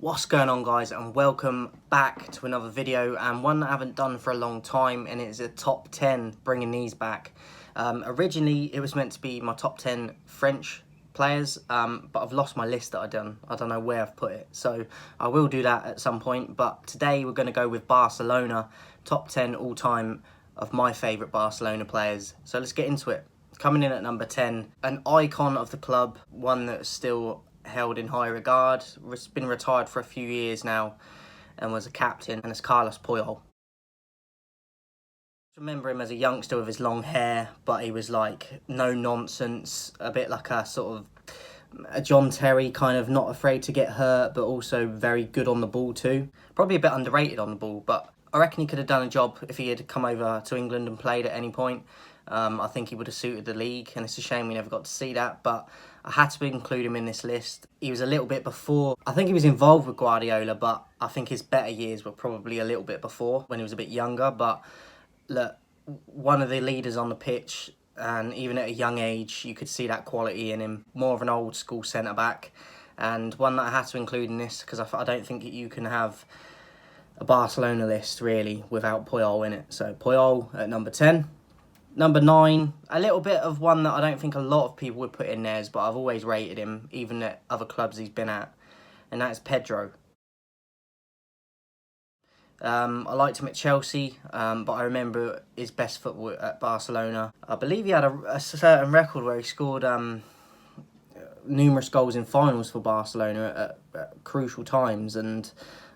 What's going on, guys, and welcome back to another video, and one that I haven't done for a long time, and it's a top 10, bringing these back. Originally it was meant to be my top 10 French players, but I've lost my list that I don't know where I've put it, so I will do that at some point. But today we're going to go with Barcelona, top 10 all time of my favourite Barcelona players. So let's get into it. Coming in at number 10, an icon of the club, one that's still held in high regard, been retired for a few years now, and was a captain, and it's Carlos Puyol. I remember him as a youngster with his long hair, but he was like no nonsense, a bit like a sort of a John Terry, kind of not afraid to get hurt, but also very good on the ball too. Probably a bit underrated on the ball, but I reckon he could have done a job if he had come over to England and played at any point. I think he would have suited the league, and it's a shame we never got to see that, but I had to include him in this list. He was a little bit before, I think he was involved with Guardiola, but I think his better years were probably a little bit before, when he was a bit younger. But look, one of the leaders on the pitch, and even at a young age, you could see that quality in him. More of an old school centre-back, and one that I had to include in this, because I don't think you can have a Barcelona list, really, without Puyol in it. So Puyol at number 10. Number 9, a little bit of one that I don't think a lot of people would put in theirs, but I've always rated him, even at other clubs he's been at, and that is Pedro. I liked him at Chelsea, but I remember his best football at Barcelona. I believe he had a certain record where he scored numerous goals in finals for Barcelona at crucial times, and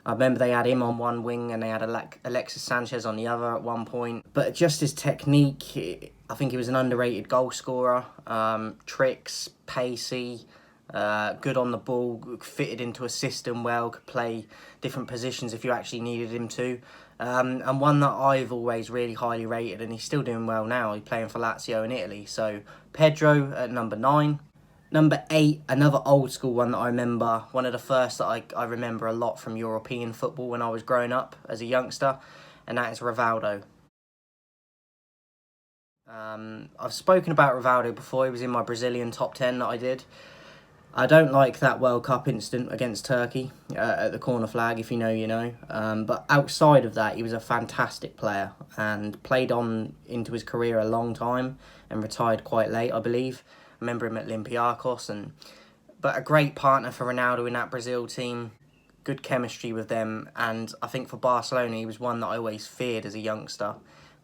I remember they had him on one wing and they had Alexis Sanchez on the other at one point. But just his technique, I think he was an underrated goal scorer. Tricks, pacey, good on the ball, fitted into a system well, could play different positions if you actually needed him to. And one that I've always really highly rated, and he's still doing well now. He's playing for Lazio in Italy. So Pedro at number 9. Number 8, another old school one that I remember, one of the first that I remember a lot from European football when I was growing up as a youngster, and that is Rivaldo. I've spoken about Rivaldo before. He was in my Brazilian top 10 that I did. I don't like that World Cup incident against Turkey at the corner flag, if you know, you know. But outside of that, he was a fantastic player and played on into his career a long time and retired quite late, I believe. I remember him at Olympiacos, but a great partner for Ronaldo in that Brazil team. Good chemistry with them, and I think for Barcelona, he was one that I always feared as a youngster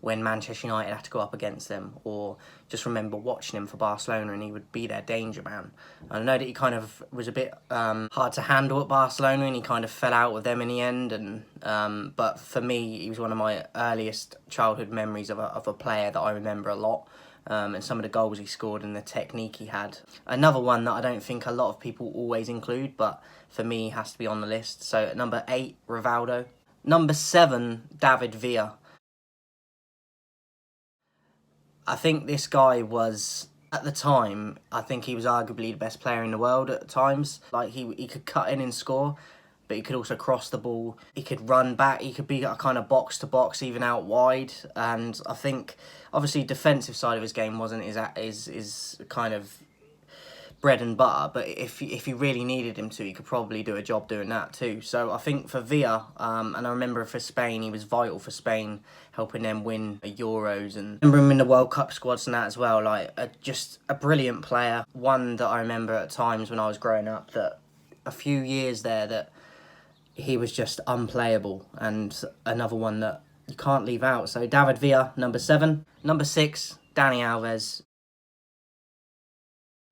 when Manchester United had to go up against them, or just remember watching him for Barcelona and he would be their danger man. I know that he kind of was a bit hard to handle at Barcelona, and he kind of fell out with them in the end. But for me, he was one of my earliest childhood memories of a player that I remember a lot. And some of the goals he scored and the technique he had. Another one that I don't think a lot of people always include, but for me has to be on the list. So at number 8, Rivaldo. Number 7, David Villa. I think this guy was, at the time, I think he was arguably the best player in the world at times. Like, he could cut in and score, but he could also cross the ball. He could run back. He could be a kind of box-to-box, even out wide. And I think, obviously, defensive side of his game wasn't his kind of bread and butter. But if you really needed him to, he could probably do a job doing that too. So I think for Villa, and I remember for Spain, he was vital for Spain, helping them win the Euros. And I remember him in the World Cup squads and that as well. Like, just a brilliant player. One that I remember at times when I was growing up, that a few years there that he was just unplayable, and another one that you can't leave out. So David Villa, number 7. Number 6, Dani Alves.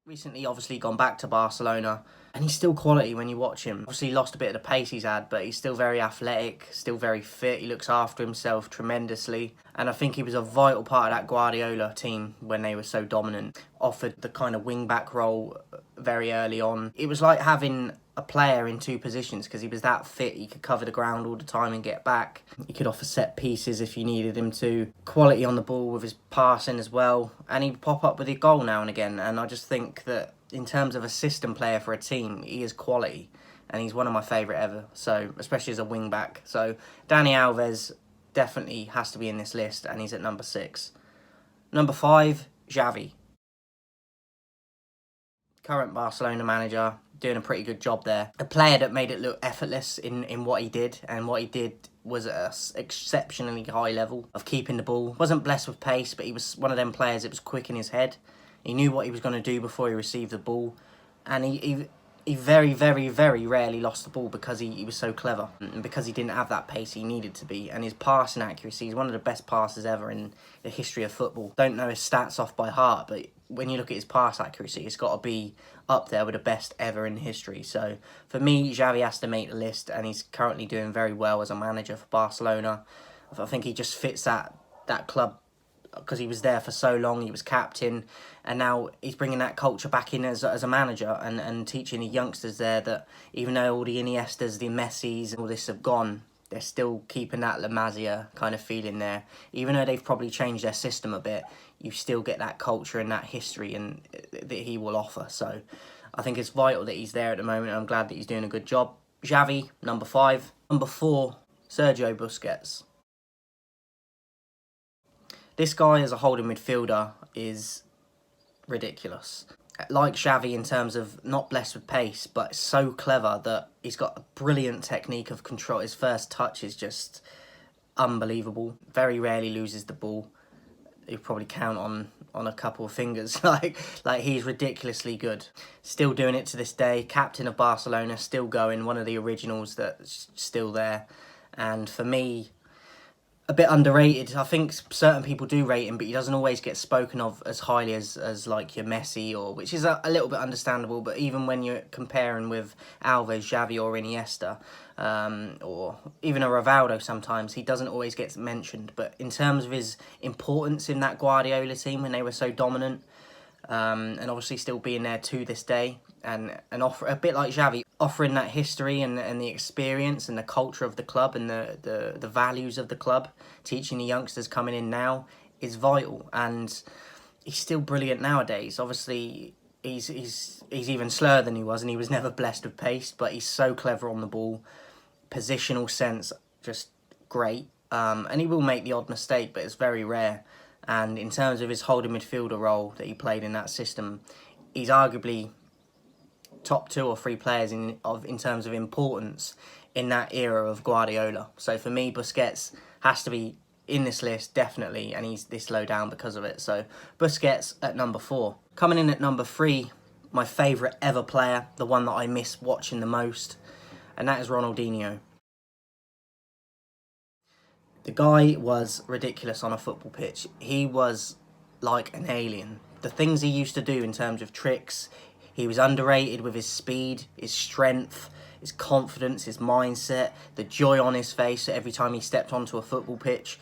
Recently, obviously, gone back to Barcelona, and he's still quality when you watch him. Obviously, he lost a bit of the pace he's had, but he's still very athletic, still very fit. He looks after himself tremendously, and I think he was a vital part of that Guardiola team when they were so dominant. Offered the kind of wing-back role very early on. It was like having a player in 2 positions, because he was that fit. He could cover the ground all the time and get back. He could offer set pieces if you needed him to. Quality on the ball with his passing as well, and he'd pop up with a goal now and again. And I just think that in terms of a system player for a team, he is quality, and he's one of my favourite ever, so especially as a wing back. So Dani Alves definitely has to be in this list, and he's at number 6. Number 5, Javi. Current Barcelona manager, doing a pretty good job there. A player that made it look effortless in what he did, and what he did was at an exceptionally high level of keeping the ball. Wasn't blessed with pace, but he was one of them players that was quick in his head. He knew what he was going to do before he received the ball, and he very, very, very rarely lost the ball because he was so clever, and because he didn't have that pace he needed to be. And his passing accuracy is one of the best passes ever in the history of football. Don't know his stats off by heart, but when you look at his pass accuracy, it's got to be up there with the best ever in history. So for me, Xavi has to make the list, and he's currently doing very well as a manager for Barcelona. I think he just fits that club because he was there for so long. He was captain, and now he's bringing that culture back in as a manager, and teaching the youngsters there that even though all the Iniestas, the Messis, and all this have gone, they're still keeping that La Masia kind of feeling there. Even though they've probably changed their system a bit, you still get that culture and that history and that he will offer. So I think it's vital that he's there at the moment. I'm glad that he's doing a good job. Xavi, number 5. Number 4, Sergio Busquets. This guy as a holding midfielder is ridiculous. Like Xavi in terms of not blessed with pace, but so clever that he's got a brilliant technique of control. His first touch is just unbelievable. Very rarely loses the ball. You probably count on a couple of fingers. like he's ridiculously good. Still doing it to this day. Captain of Barcelona, still going. One of the originals that's still there. And for me, a bit underrated. I think certain people do rate him, but he doesn't always get spoken of as highly as like your Messi, or which is a little bit understandable. But even when you're comparing with Alves, Xavi or Iniesta, or even a Rivaldo, sometimes he doesn't always get mentioned. But in terms of his importance in that Guardiola team when they were so dominant, and obviously still being there to this day, and offer a bit like Xavi, offering that history and the experience and the culture of the club and the values of the club, teaching the youngsters coming in now is vital. And he's still brilliant nowadays. Obviously, he's even slower than he was, and he was never blessed with pace, but he's so clever on the ball, positional sense, just great. And he will make the odd mistake, but it's very rare. And in terms of his holding midfielder role that he played in that system, he's arguably top 2 or 3 players in terms of importance in that era of Guardiola. So for me, Busquets has to be in this list, definitely, and he's this low down because of it. So Busquets at number 4. Coming in at number 3, my favourite ever player, the one that I miss watching the most, and that is Ronaldinho. The guy was ridiculous on a football pitch. He was like an alien. The things he used to do in terms of tricks, he was underrated with his speed, his strength, his confidence, his mindset, the joy on his face every time he stepped onto a football pitch.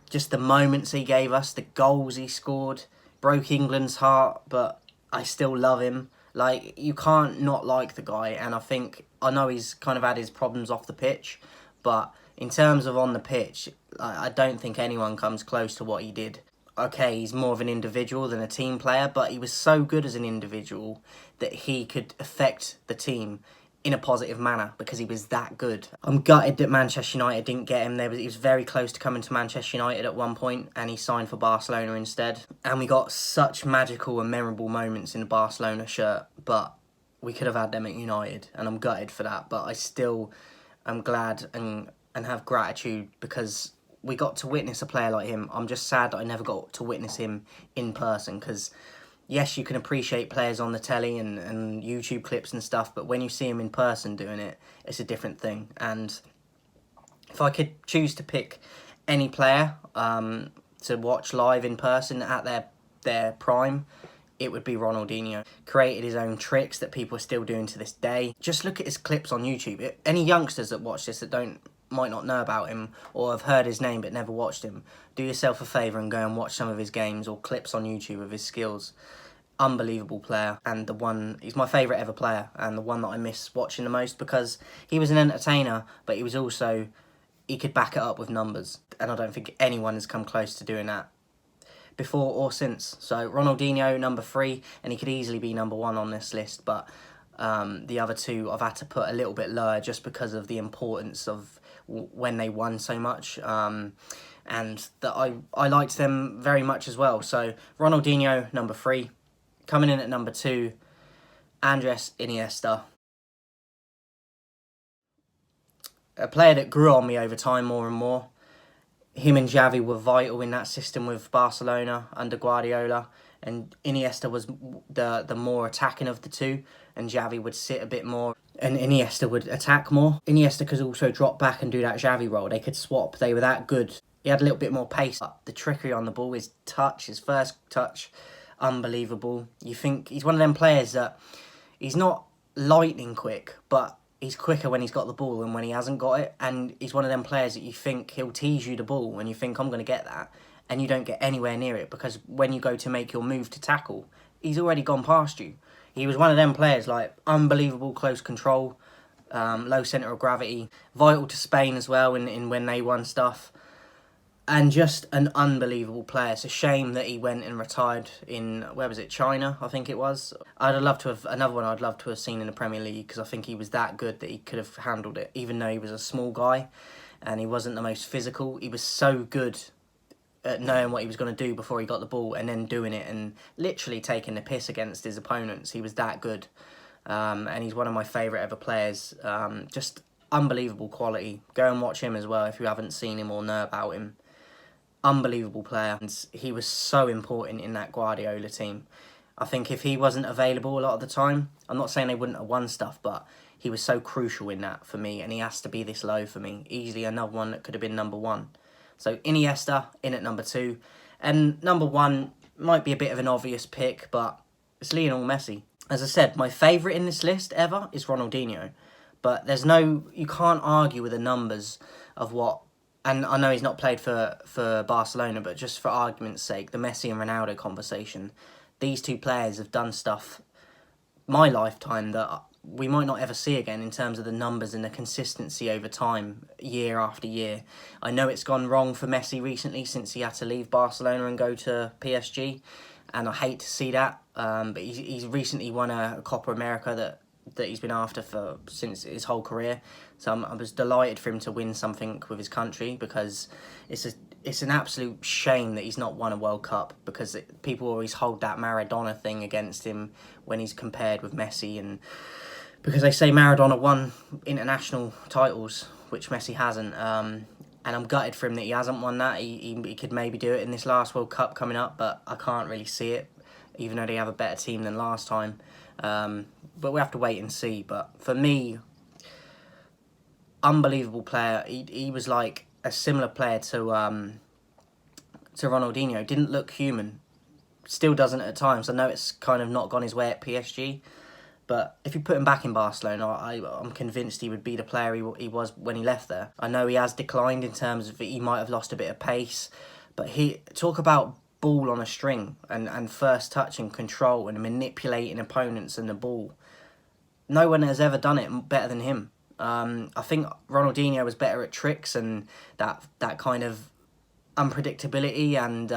Just the moments he gave us, the goals he scored, broke England's heart, but I still love him. Like, you can't not like the guy, and I know he's kind of had his problems off the pitch, but in terms of on the pitch, I don't think anyone comes close to what he did. Okay, he's more of an individual than a team player, but he was so good as an individual that he could affect the team in a positive manner because he was that good. I'm gutted that Manchester United didn't get him. He was very close to coming to Manchester United at one point, and he signed for Barcelona instead. And we got such magical and memorable moments in the Barcelona shirt, but we could have had them at United, and I'm gutted for that. But I still am glad and have gratitude because we got to witness a player like him. I'm just sad that I never got to witness him in person because, yes, you can appreciate players on the telly and YouTube clips and stuff, but when you see him in person doing it, it's a different thing. And if I could choose to pick any player to watch live in person at their prime, it would be Ronaldinho. Created his own tricks that people are still doing to this day. Just look at his clips on YouTube. Any youngsters that watch this that might not know about him or have heard his name but never watched him, do yourself a favour and go and watch some of his games or clips on YouTube of his skills. Unbelievable player, and he's my favourite ever player, and the one that I miss watching the most because he was an entertainer, but he could back it up with numbers, and I don't think anyone has come close to doing that before or since. So Ronaldinho, number 3, and he could easily be number 1 on this list, but the other 2 I've had to put a little bit lower just because of the importance of when they won so much, and that I liked them very much as well. So Ronaldinho, number 3. Coming in at number 2, Andres Iniesta. A player that grew on me over time more and more. Him and Javi were vital in that system with Barcelona under Guardiola, and Iniesta was the more attacking of the two, and Javi would sit a bit more, and Iniesta would attack more. Iniesta could also drop back and do that Javi role. They could swap. They were that good. He had a little bit more pace. The trickery on the ball, his touch, his first touch, unbelievable. You think he's one of them players that he's not lightning quick, but he's quicker when he's got the ball than when he hasn't got it. And he's one of them players that you think he'll tease you the ball and you think, I'm going to get that. And you don't get anywhere near it because when you go to make your move to tackle, he's already gone past you. He was one of them players, like, unbelievable close control, low centre of gravity, vital to Spain as well in when they won stuff. And just an unbelievable player. It's a shame that he went and retired in, where was it, China, I think it was. I'd love to have, another one I'd love to have seen in the Premier League because I think he was that good that he could have handled it, even though he was a small guy and he wasn't the most physical. He was so good at knowing what he was going to do before he got the ball and then doing it and literally taking the piss against his opponents. He was that good. And he's one of my favourite ever players. Just unbelievable quality. Go and watch him as well if you haven't seen him or know about him. Unbelievable player. And he was so important in that Guardiola team. I think if he wasn't available a lot of the time, I'm not saying they wouldn't have won stuff, but he was so crucial in that for me, and he has to be this low for me. Easily another one that could have been number one. So Iniesta in at number 2. And number 1 might be a bit of an obvious pick, but it's Lionel Messi. As I said, my favourite in this list ever is Ronaldinho. But there's no, you can't argue with the numbers of what, and I know he's not played for Barcelona, but just for argument's sake, the Messi and Ronaldo conversation, these two players have done stuff my lifetime that we might not ever see again in terms of the numbers and the consistency over time, year after year. I know it's gone wrong for Messi recently since he had to leave Barcelona and go to PSG, and I hate to see that, but he's recently won a Copa America that he's been after since his whole career. So I was delighted for him to win something with his country because it's an absolute shame that he's not won a World Cup because people always hold that Maradona thing against him when he's compared with Messi, and because they say Maradona won international titles, which Messi hasn't. And I'm gutted for him that he hasn't won that. He could maybe do it in this last World Cup coming up, but I can't really see it, even though they have a better team than last time. But we have to wait and see. But for me, unbelievable player. He was like a similar player to Ronaldinho. Didn't look human. Still doesn't at times. I know it's kind of not gone his way at PSG. But if you put him back in Barcelona, I'm convinced he would be the player he was when he left there. I know he has declined in terms of he might have lost a bit of pace. But talk about ball on a string and first touch and control and manipulating opponents and the ball. No one has ever done it better than him. I think Ronaldinho was better at tricks and that kind of unpredictability and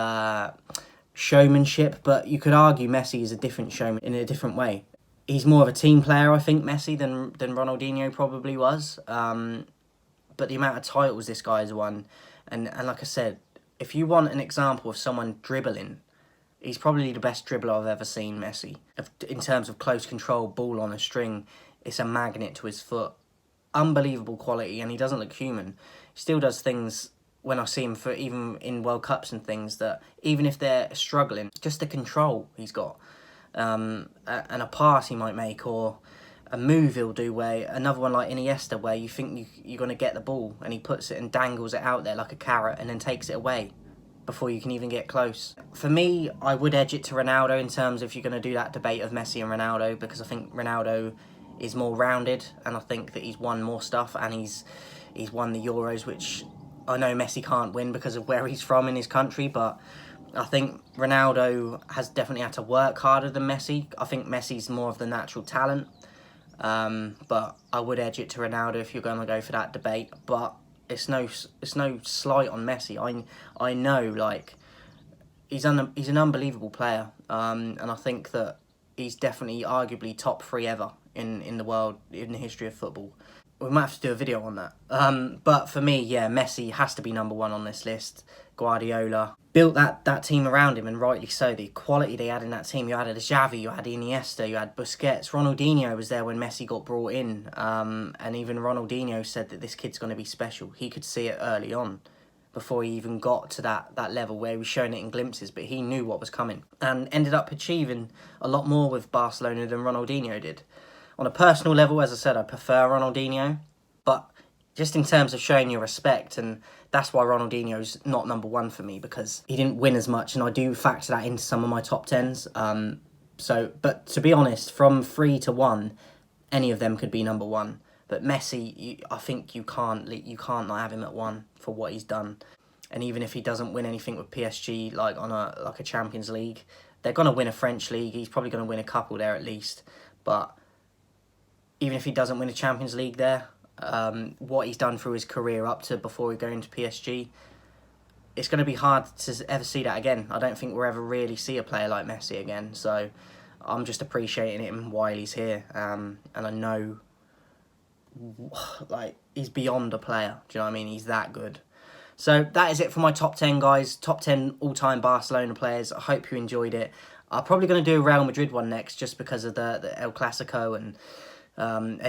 showmanship, but you could argue Messi is a different showman in a different way. He's more of a team player, I think, Messi, than Ronaldinho probably was. But the amount of titles this guy's won, and like I said, if you want an example of someone dribbling, he's probably the best dribbler I've ever seen, Messi. In terms of close control, ball on a string, it's a magnet to his foot. Unbelievable quality, and he doesn't look human. He still does things when I see him for even in World Cups and things that even if they're struggling, just the control he's got, and a pass he might make or a move he'll do where another one like Iniesta where you think you're going to get the ball and he puts it and dangles it out there like a carrot and then takes it away before you can even get close. For me, I would edge it to Ronaldo in terms of if you're going to do that debate of Messi and Ronaldo, because I think Ronaldo is more rounded and I think that he's won more stuff and he's won the Euros, which I know Messi can't win because of where he's from in his country, but I think Ronaldo has definitely had to work harder than Messi. I think Messi's more of the natural talent, but I would edge it to Ronaldo if you're going to go for that debate. But it's no slight on Messi. I know, like, he's an unbelievable player, and I think that he's definitely arguably top 3 ever in the world, in the history of football. We might have to do a video on that. But for me, yeah, Messi has to be number one on this list. Guardiola built that team around him, and rightly so. The quality they had in that team. You had Xavi, you had Iniesta, you had Busquets. Ronaldinho was there when Messi got brought in. And even Ronaldinho said that this kid's going to be special. He could see it early on, before he even got to that level where he was showing it in glimpses, but he knew what was coming and ended up achieving a lot more with Barcelona than Ronaldinho did. On a personal level, as I said, I prefer Ronaldinho, but just in terms of showing your respect, and that's why Ronaldinho's not number one for me, because he didn't win as much, and I do factor that into some of my top tens. But to be honest, from 3 to 1, any of them could be number one. But Messi, I think you can't not have him at 1 for what he's done. And even if he doesn't win anything with PSG, like on a Champions League, they're gonna win a French league. He's probably gonna win a couple there at least. But even if he doesn't win a Champions League there, what he's done through his career up to before he go into PSG, it's going to be hard to ever see that again. I don't think we'll ever really see a player like Messi again. So I'm just appreciating him while he's here. And I know, like, he's beyond a player. Do you know what I mean? He's that good. So that is it for my top 10, guys. Top 10 all-time Barcelona players. I hope you enjoyed it. I'm probably going to do a Real Madrid one next, just because of the El Clasico, and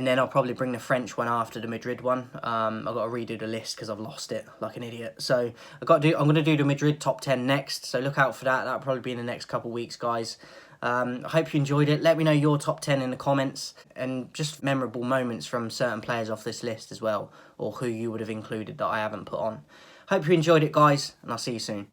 then I'll probably bring the French one after the Madrid one. I've got to redo the list because I've lost it like an idiot. So I'm going to do the Madrid top 10 next. So look out for that. That'll probably be in the next couple of weeks, guys. I hope you enjoyed it. Let me know your top 10 in the comments, and just memorable moments from certain players off this list as well, or who you would have included that I haven't put on. Hope you enjoyed it, guys, and I'll see you soon.